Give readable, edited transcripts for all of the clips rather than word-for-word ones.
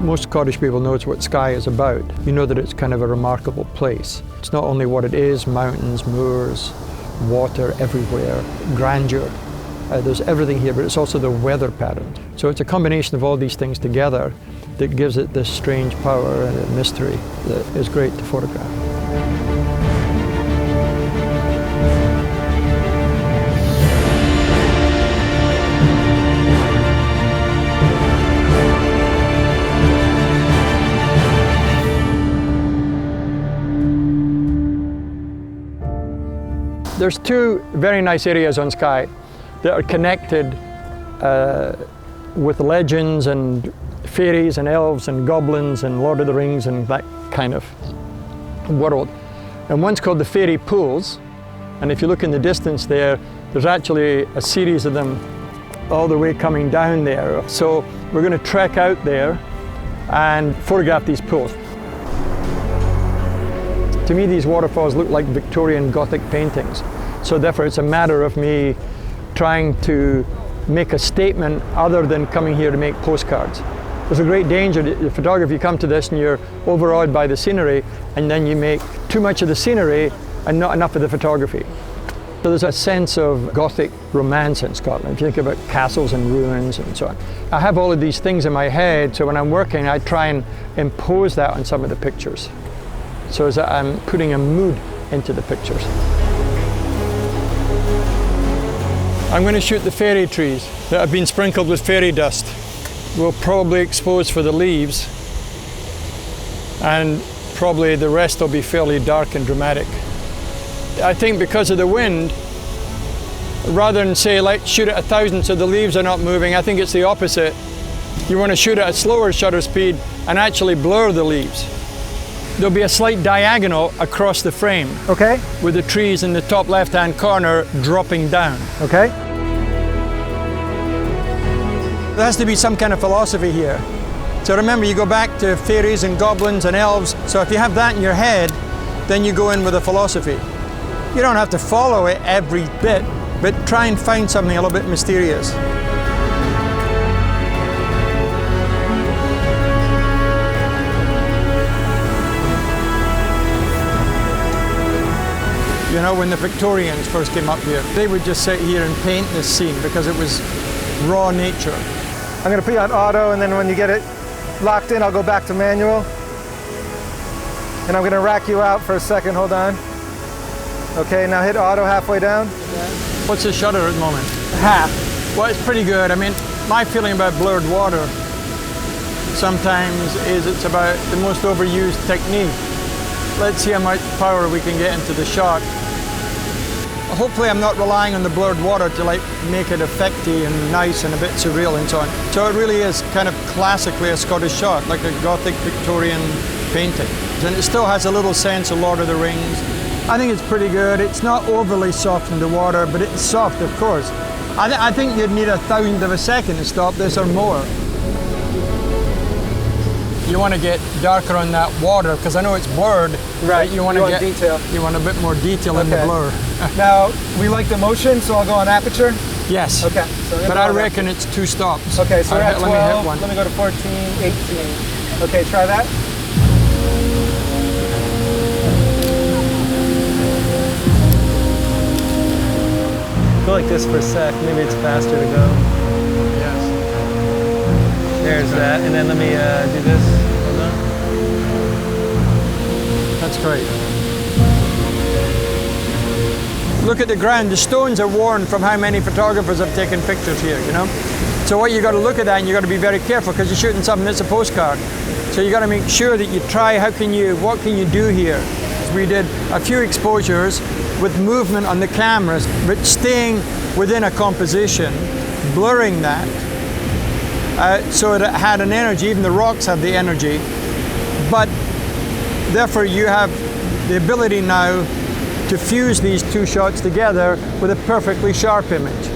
most Scottish people knows what Skye is about. You know that it's kind of a remarkable place. It's not only what it is, mountains, moors, water everywhere, grandeur. There's everything here, but it's also the weather pattern. So it's a combination of all these things together that gives it this strange power and mystery that is great to photograph. There's two very nice areas on Skye that are connected with legends and fairies and elves and goblins and Lord of the Rings and that kind of world. And one's called the Fairy Pools, and if you look in the distance there, there's actually a series of them all the way coming down there. So we're going to trek out there and photograph these pools. To me, these waterfalls look like Victorian Gothic paintings. So therefore, it's a matter of me trying to make a statement other than coming here to make postcards. There's a great danger that the photography, you come to this and you're overawed by the scenery, and then you make too much of the scenery and not enough of the photography. So there's a sense of Gothic romance in Scotland. If you think about castles and ruins and so on. I have all of these things in my head, so when I'm working, I try and impose that on some of the pictures. So as I'm putting a mood into the pictures. I'm going to shoot the fairy trees that have been sprinkled with fairy dust. We'll probably expose for the leaves, and probably the rest will be fairly dark and dramatic. I think because of the wind, rather than say let's shoot at 1,000 so the leaves are not moving, I think it's the opposite. You want to shoot at a slower shutter speed and actually blur the leaves. There'll be a slight diagonal across the frame. Okay. With the trees in the top left-hand corner dropping down. Okay. There has to be some kind of philosophy here. So remember, you go back to fairies and goblins and elves. So if you have that in your head, then you go in with a philosophy. You don't have to follow it every bit, but try and find something a little bit mysterious. You know, when the Victorians first came up here, they would just sit here and paint this scene because it was raw nature. I'm going to put you on auto, and then when you get it locked in, I'll go back to manual. And I'm going to rack you out for a second. Hold on. Okay, now hit auto halfway down. What's the shutter at the moment? Half. Well, it's pretty good. I mean, my feeling about blurred water sometimes is it's about the most overused technique. Let's see how much power we can get into the shot. Hopefully I'm not relying on the blurred water to like make it effecty and nice and a bit surreal and so on. So it really is kind of classically a Scottish shot, like a Gothic Victorian painting. And it still has a little sense of Lord of the Rings. I think it's pretty good. It's not overly soft in the water, but it's soft, of course. I think you'd need 1,000th of a second to stop this or more. You want to get darker on that water because I know it's blurred. Right. You want to get detail. You want a bit more detail in the blur. Now we like the motion, so I'll go on aperture. Yes. Okay. So but I reckon it's 2 stops. Okay. So we're at 12. Let me hit one. Let me go to 14, 18. Okay. Try that. Go like this for a sec. Maybe it's faster to go. Yes. There's that, and then let me do this. Hold on. That's great. Look at the ground. The stones are worn from how many photographers have taken pictures here, you know? So what you got to look at that, and you got to be very careful because you're shooting something that's a postcard. So you got to make sure that you try, what can you do here? We did a few exposures with movement on the cameras, but staying within a composition, blurring that. So it had an energy, even the rocks have the energy, but therefore you have the ability now to fuse these 2 shots together with a perfectly sharp image.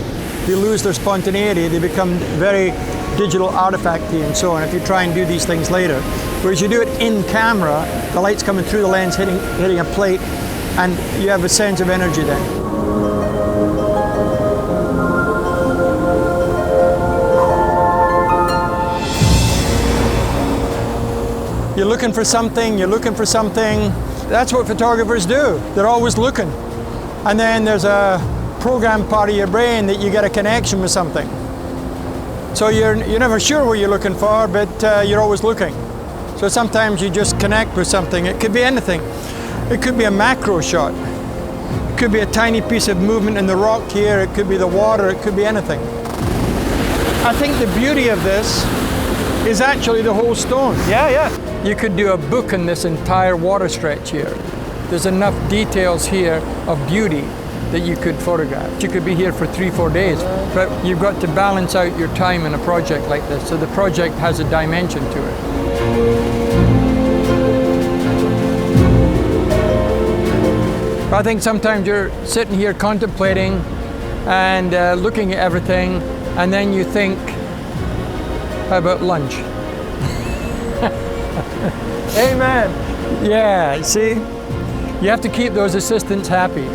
They lose their spontaneity, they become very digital artifacty and so on if you try and do these things later. Whereas you do it in camera, the light's coming through the lens, hitting a plate, and you have a sense of energy then. You're looking for something, you're looking for something. That's what photographers do. They're always looking. And then there's a programmed part of your brain that you get a connection with something. So you're never sure what you're looking for, but you're always looking. So sometimes you just connect with something. It could be anything. It could be a macro shot. It could be a tiny piece of movement in the rock here. It could be the water. It could be anything. I think the beauty of this is actually the whole stone. Yeah. You could do a book on this entire water stretch here. There's enough details here of beauty that you could photograph. You could be here for 3-4 days, but you've got to balance out your time in a project like this, so the project has a dimension to it. I think sometimes you're sitting here contemplating and looking at everything, and then you think, how about lunch? Amen. Yeah, see? You have to keep those assistants happy.